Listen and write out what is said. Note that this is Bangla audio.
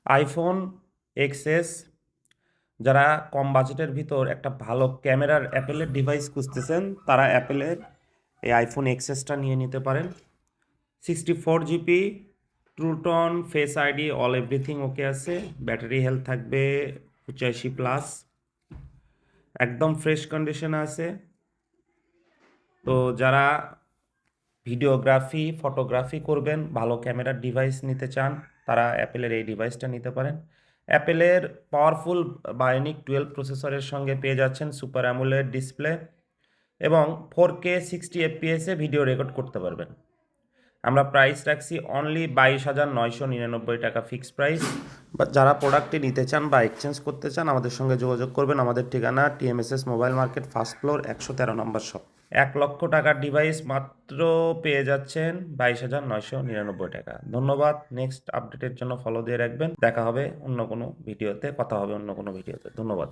আইফোন এক্সএস, যারা কম বাজেটের ভিতর একটা ভালো ক্যামেরার অ্যাপেলের ডিভাইস খুঁজতেছেন তারা অ্যাপেলের এই আইফোন এক্সএসটা নিয়ে নিতে পারেন। 64 GB, True Tone face ID, all everything okay আছে। ব্যাটারি হেলথ থাকবে 85+। একদম ফ্রেশ কন্ডিশনে আছে। তো যারা ভিডিওগ্রাফি ফটোগ্রাফি করবেন, ভালো ক্যামেরার ডিভাইস নিতে চান, তারা অ্যাপেলের এই ডিভাইসটা নিতে পারেন। অ্যাপেলের পাওয়ারফুল বায়োনিক 12 প্রসেসরের সঙ্গে পেয়ে যাচ্ছেন সুপার অ্যামোলেড ডিসপ্লে এবং 4K 60 FPS ভিডিও রেকর্ড করতে পারবেন। আমরা প্রাইস রাখছি অনলি 22,999 টাকা ফিক্সড প্রাইস। বা যারা প্রোডাক্টটি নিতে চান বা এক্সচেঞ্জ করতে চান আমাদের সঙ্গে যোগাযোগ করবেন। আমাদের ঠিকানা TMSS mobile market, first floor, 113 নম্বর শপ। 1 লক্ষ টাকার ডিভাইস মাত্র পেয়ে যাচ্ছেন 22,999 টাকা। ধন্যবাদ। নেক্সট আপডেটের জন্য ফলো দিয়ে রাখবেন। দেখা হবে অন্য কোনো ভিডিওতে, কথা হবে অন্য কোনো ভিডিওতে। ধন্যবাদ।